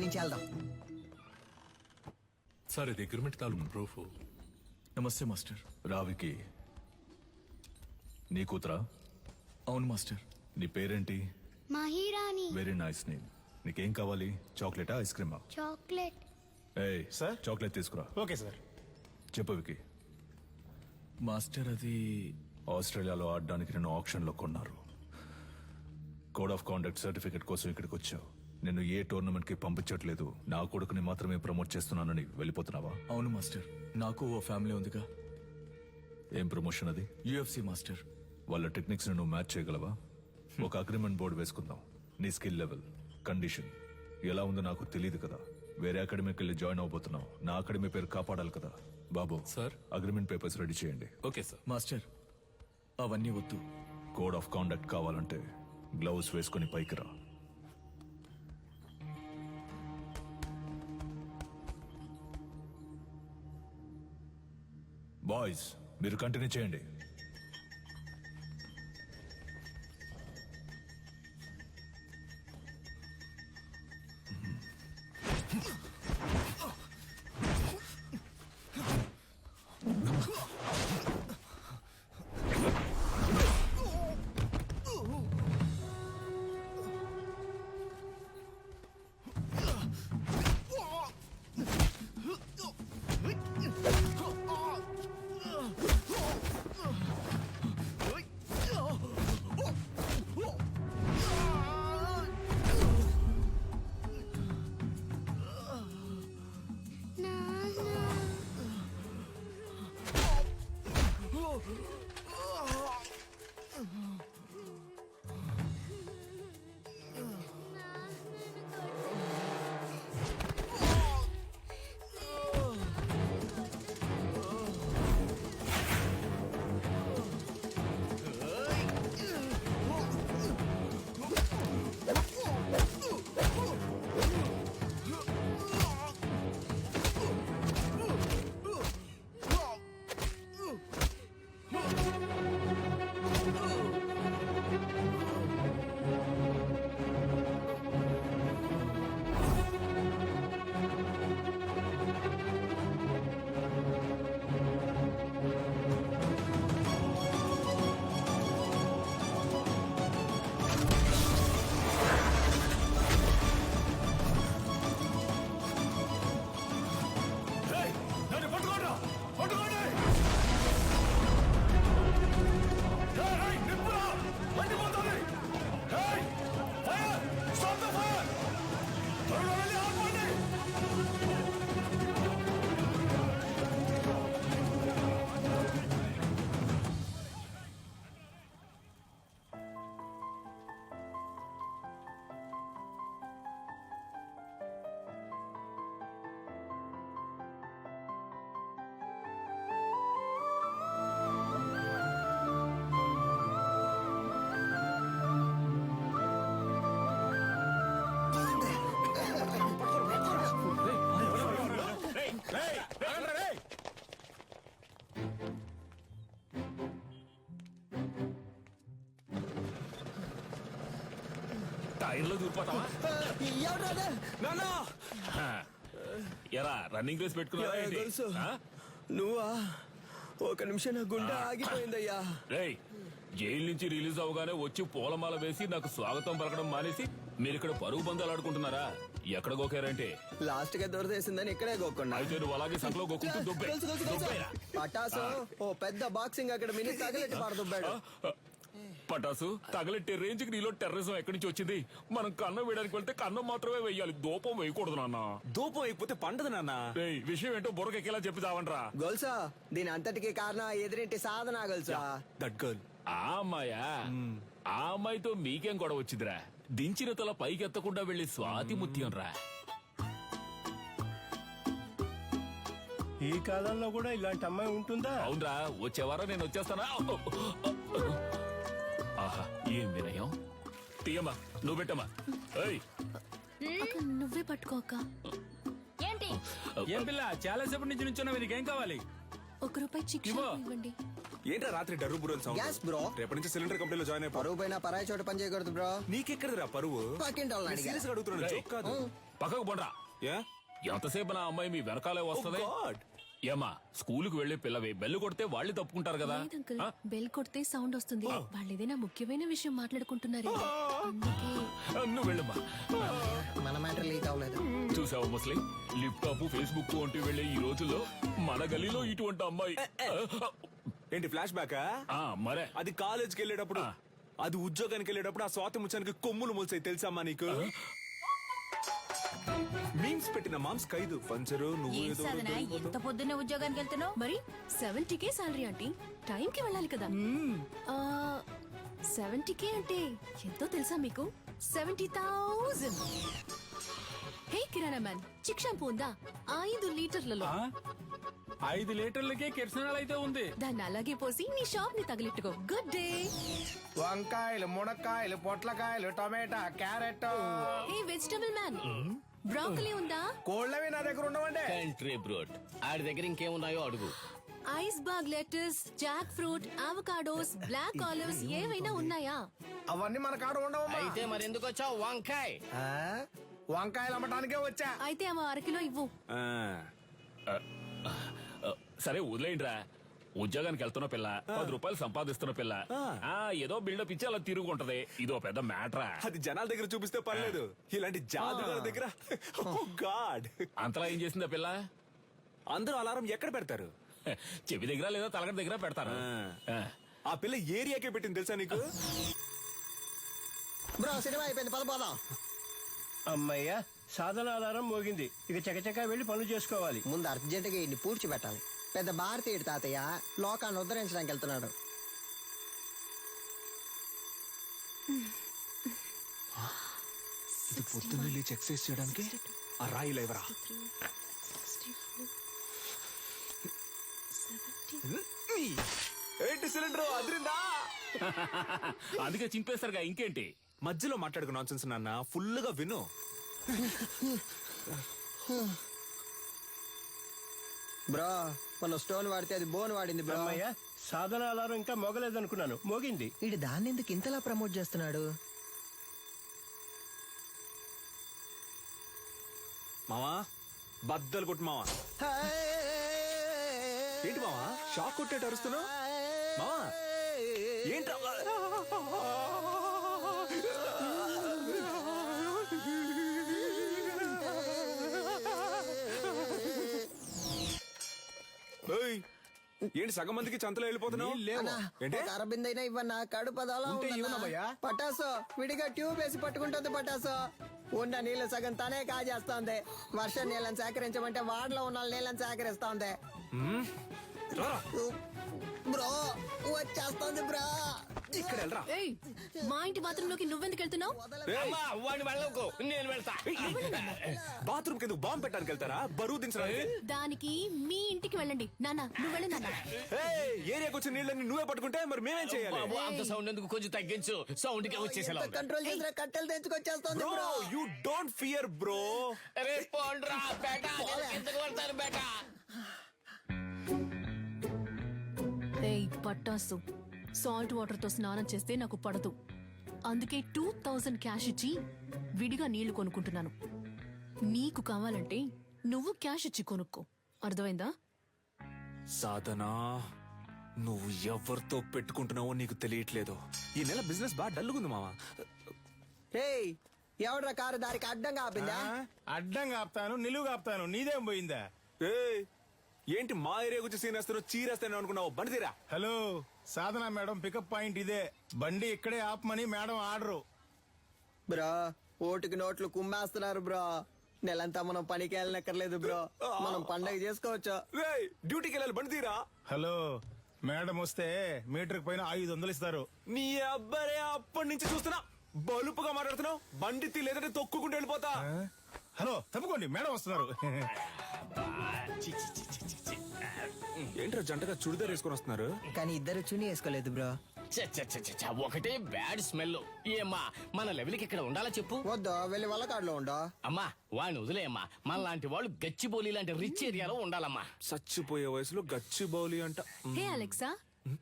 నుంచి వెళ్దాం. సార్ ఇది అగ్రిమెంట్ తాలూకు ప్రూఫ్. నమస్తే మాస్టర్. రావికి నీ కూతురా? అవును మాస్టర్. నీ పేరేంటి? మహిరాణి. Very nice name. నీకేం కావాలి? చాక్లెటా, ఐస్ క్రీమా? చాక్లెట్. ఏయ్ సార్? చాక్లెట్ తీసుకురా. Okay sir. చెప్పు వికి. మాస్టర్ అది ఆస్ట్రేలియాలో ఆడడానికి నేను ఆప్షన్ లో కొన్నారు. కోడ్ ఆఫ్ కాండక్ట్ సర్టిఫికెట్ కోసం ఇక్కడికి వచ్చావు. నిన్ను ఏ టోర్నమెంట్ కి పంపించట్లేదు, నా కొడుకుని మాత్రమే ప్రమోట్ చేస్తున్నానని వెళ్ళిపోతున్నావా? అవును మాస్టర్. నాకు ఓ ఫ్యామిలీ ఉందిగా. ఏం ప్రమోషన్ అది? UFC master. వాళ్ళ టెక్నిక్స్ నువ్వు మ్యాచ్ చేయగలవా? ఒక అగ్రిమెంట్ బోర్డు వేసుకుందాం. నీ స్కిల్ లెవెల్, కండిషన్ ఎలా ఉందో నాకు తెలియదు కదా. వేరే అకాడమీకి వెళ్ళి జాయిన్ అవబోతున్నావు. నా అకాడమీ పేరు కాపాడాలి కదా. బాబు సార్. అగ్రిమెంట్ పేపర్స్ రెడీ చేయండి. Okay sir. మాస్టర్ అవన్నీ వద్దు. కోడ్ ఆఫ్ కాండక్ట్ కావాలంటే గ్లౌస్ వేసుకుని పైకి రా. బాయ్స్ మీరు కంటిన్యూ చేయండి. టైర్లో దూరిపోతావా? ఎరా రన్నింగ్ రేస్ పెట్టుకున్నావా? నువ్వా? ఒక నిమిషం నా గుండె ఆగిపోయిందయ్యా. రేయ్, జైలు నుంచి రిలీజ్ అవగానే వచ్చి పూలమాల వేసి నాకు స్వాగతం పలకడం మానేసి మీరు ఇక్కడ పరుగు బంధాలు ఆడుకుంటున్నారా? ఎక్కడ గోకారంటే లాస్ట్ గా దొరదేసిందని ఇక్కడే గోకుండా. అయితే నువ్వు అలాగే సంకలో గోకుంటూ దుబ్బేరా. పటాసు ఓ పెద్ద బాక్సింగ్ అక్కడ మినీ తగలెట్టి పారదుబ్బాడు. పటాసు తగలెట్టే రేంజ్ కి నీలో టెర్రరిజం ఎక్కడి నుంచి వచ్చింది? మనం కన్నం వేయడానికి వెళ్తే కన్నం మాత్రమే వేయాలి, దూపం వేయకూడదు నాన్న. దూపం అయిపోతే పండదు నాన్న. రేయ్, విషయం ఏంటో బుర్రకెక్కేలా చెప్పి చావండ్రా. గొలుసా దీని అంతటికి కారణం ఎదురింటి సాధన గొలుసా. That girl. ఆ అమ్మాయా? ఆ అమ్మాయితో మీకేం గొడవ వచ్చిందిరా? దించిన తల పైకెత్తకుండా వెళ్లి స్వాతి ముత్యం రా. ఈ కాలంలో కూడా ఇలాంటి అమ్మాయి ఉంటుందా? అవునరా, వచ్చేవారం నేను వచ్చేస్తానా? ఆహా, ఏం వినయం. తీయమ్మా, నువ్వు పెట్టమ్మా. నువ్వే పట్టుకోక. ఏంటి? ఏం పిల్ల చాలా సేపటి నుంచి నుంచున్నావు, నీకేం కావాలి? ₹1 చిక్కి ఇవ్వండి. ఏంట్రా రాత్రి డర్రు బుర్రని సౌండ్? Gas bro. రేపటి నుంచి సిలిండర్ కంపెనీలో జాయిన్ అయిపో. పరువు పైన పరాయి చోట పని చేయకూడదు బ్రో. నీకెక్కడరా పరువు? పక్కింటి వాళ్ళని అడిగా. సీరియస్ గా అడుగుతున్నాను, రేయ్. జోక్ కాదు. పక్కకు పోండ్రా. ఏ ఎంతసేపు నా అమ్మాయి మీ వెనకాలే వస్తది? గాడ్ ఏమా స్కూలుకు వెళ్లే పిల్లవి బెల్లు కొడితే వాళ్ళు తప్పుకుంటారు కదా. లేదు అంకుల్ ఆ? బెల్ కొడితే సౌండ్ వస్తుంది వాళ్ళు ఏదైనా ముఖ్యమైన విషయం మాట్లాడుకుంటున్నారు అందుకే నువ్వు వెళ్ళమ్మా. మన మ్యాటర్ లీక్ అవ్వలేదు. చూసావు ముస్లిం లిప్టాప్ ఫేస్బుక్ వంటి వెళ్లే ఈ రోజుల్లో మన గలీలో ఇటువంటి అమ్మాయి. ఏంటి ఫ్లాష్ బ్యాకా? మరే అది కాలేజ్కి వెళ్ళేటప్పుడు, అది ఉద్యోగానికి వెళ్ళేటప్పుడు ఆ స్వాతి ముచ్చానికి కొమ్ములు మొలిసాయి తెలుసమ్మా నీకు? మీమ్స్ పెట్టిన మామ్స్ ఖైదు పంచరు నువ్వు ఏం ఏదో సాధన ఎంత పొద్దున్నే ఉద్యోగానికి వెళ్తున్నావు? మరి 70K సాలరీ ఆంటీ టైంకి వెళ్ళాలి కదా 70K అంటే ఎంతో తెలుసా మీకు? 70,000. హే కిరాణా మ్యాన్ చిక్ షాంపూ ఉందా? 5 లీటర్లలో 5 లీటర్లకే కిరసనాలు అయితే ఉంది. దాన్ని అలాగే పోసి నీ షాప్ ని తగిలిట్టుకో. Good day. వంకాయలు మునక్కాయలు పొట్లకాయలు టమాటా carrot hey vegetable man broccoli ఉందా? కోళ్ళవి నా దగ్గర ఉండవండి. కంట్రీ బ్రోడ్ ఆడి దగ్గర ఇంకేమున్నాయో అడుగు. Iceberg lettuce, jackfruit, avocados, black olives ఏవైనా ఉన్నాయా? అవన్నీ మన కాడ ఉండవమ్మా. అయితే మరెందుకు వచ్చావు? వంకాయ్ ఆ? వంకాయలు అమ్మటానికే వచ్చా. అయితే అవ 1 కిలో ఇవ్వు. సరే వదిలేయండిరా. ఉద్యోగానికి వెళ్తున్న పిల్ల 10 రూపాయలు సంపాదిస్తున్న పిల్ల ఏదో బిల్డప్ ఇచ్చి అలా తిరుగుంటది. ఇదో పెద్ద మ్యాటరా. అది జనాల దగ్గర చూపిస్తే పర్లేదు, ఇలాంటి జాదుగారి దగ్గర గాడ్. అంతలా ఏం చేసిందా పిల్ల? అందరూ అలారం ఎక్కడ పెడతారు? చెవి దగ్గర లేదా తలగడ దగ్గర పెడతారు. ఆ పిల్ల ఏరియాకే పెట్టింది తెలుసా నీకు? బ్రో సినిమా అయిపోయింది, పద పోదాం. అమ్మయ్యా సాధన ఆధారం మోగింది. ఇక చకచకా వెళ్ళి పనులు చేసుకోవాలి. ముందు అర్జెంటుగా ఇన్ని పూడ్చిపెట్టాలి. పెద్ద భారతీయుడు తాతయ్య లోకాన్ని ఉద్ధరించడానికి వెళ్తున్నాడు. ఇది పొద్దున్న లేచి ఎక్సర్సైజ్ చేయడానికి ఆ రాయి లేవరా? ఏంటి సిలిండర్ అదిరిందా? అందుకే చింపేస్తారుగా ఇంకేంటి. మధ్యలో మాట్లాడుకు నాన్సెన్స్ నాన్న, ఫుల్ గా విను. బ్రో మన స్టోన్ వాడితే అది బోన్ వాడింది బ్రో. అమ్మయ్యా సాధన ఆధారం ఇంకా మోగలేదనుకున్నాను, మోగింది. ఇటు దాన్ని ఎందుకు ఇంతలా ప్రమోట్ చేస్తున్నాడు? మావా బద్దలు కొట్టు మావా. ఏంటి మావా షాక్ కొట్టేట అరుస్తున్నావు? మావా ఏంట్రా? ఏయ్, ఏంటి సగం మందికి చంతలో వెళ్ళిపోతున్నావు? ఏంటి? ఒక అరబిందైనా ఇవ్వన్నా కడుపు అదోలా ఉంటే ఉందన్నా. ఇవ్వనమ్మయ్యా. పటాసు విడిగా ట్యూబ్ వేసి పట్టుకుంటుంది పటాసు. ఉన్న నీళ్లు సగం తనే కాజేస్తోంది. వర్షం నీళ్ళని సేకరించమంటే వాడలో ఉన్న నీళ్ళని సేకరిస్తోంది. రారా. బ్రో వచ్చేస్తోంది బ్రో. ఇక్కడ వెళ్ళరా. ఏయ్ మా ఇంటి బాత్రూమ్ లోకి నువ్వెందుకు వెళ్తున్నావు? అమ్మా వాడిని వెళ్ళకు, నేను వెళ్తా. బాత్రూమ్ కింద బాంబు పెట్టడానికి వెళ్తారా? బరువు దించడానికి? దానికి మీ ఇంటికి వెళ్ళండి. నాన్న నువ్వు వెళ్ళి నాన్న. ఏరియాకి వచ్చిన నీళ్ళని నువ్వే పట్టుకుంటే మరి మేమేం చేయాలి? బాబు, అంత సౌండ్ ఎందుకు? కొంచెం తగ్గించు. సౌండ్ కి వచ్చేసేలా ఉంది. కంట్రోల్ చేసిన కట్టెలు తెచ్చుకొచ్చేస్తోంది bro bro. You don't fear bro. అరే పోండ్రా బేటా, నేను కిందకు పడతాను బేటా. ఏయ్ పట్టాసు సాల్ట్ వాటర్ తో స్నానం చేస్తే నాకు పడదు. అందుకే 2000 క్యాష్ ఇచ్చి విడిగా నీళ్లు కొనుక్కుంటున్నాను. నీకు కావాలంటే నువ్వు క్యాష్ ఇచ్చి కొనుక్కో. అర్థమైందా? సాధనా, నువ్వు ఎవరితో పెట్టుకుంటున్నావో నీకు తెలియట్లేదు. ఈ నెల బిజినెస్ బాగా డల్లుగుంది మావా. ఏయ్ ఎవడ్రా కారు దారికి అడ్డంగా ఆపిందా? అడ్డంగా ఆపుతాను, నిలువుగా ఆపుతాను, నీదేం పోయిందా? ఏయ్, ఏంటి మా ఏరియా గురించి సీన్ వేస్తారో చీరేస్తాను అనుకున్నావు? బండి తీరా. హలో సాధన మేడం పికప్ పాయింట్ ఇదే. బండి ఇక్కడే ఆపమని మేడం ఆర్డరు. బ్రో ఓటుకి నోట్లు కుమ్మేస్తున్నారు బ్రో. నెలంతా మనం పనికి వెళ్ళనక్కర్లేదు బ్రో. మనం పండగ చేసుకోవచ్చు. రేయ్, డ్యూటీకి వెళ్ళాలి, బండి తీరా. హలో మేడం వస్తే మీటర్ పైన 500 ఇస్తారు. నీ అబ్బారే అప్పటి నుంచి చూస్తున్నా బలుపుగా మాట్లాడుతున్నావు. బండి తీ, లేదంటే తొక్కుకుంటూ వెళ్ళిపోతా. హలో తప్పుకోండి మేడం వస్తున్నారు. ఏంట్రా జంటగా చుడిదార్ వేసుకొని వస్తున్నారు? కానీ ఇద్దరు చుని వేసుకోలేదు బ్రో. చ్చ, చ్చ, చ్చ, చ్చ, చ్చ, ఒకటే బ్యాడ్ స్మెల్. ఏమ్మా మన లెవెల్కి ఇక్కడ ఉండాలా చెప్పు? వద్దు వెళ్ళి వల్లకాడులో ఉండో. అమ్మా వాడిని వదిలేయమ్మా. మన లాంటి వాళ్ళు గచ్చిబౌలి లాంటి రిచ్ ఏరియాలో ఉండాలమ్మా. చచ్చిపోయే వయసులో గచ్చి బౌలి అంట. హే అలెక్సా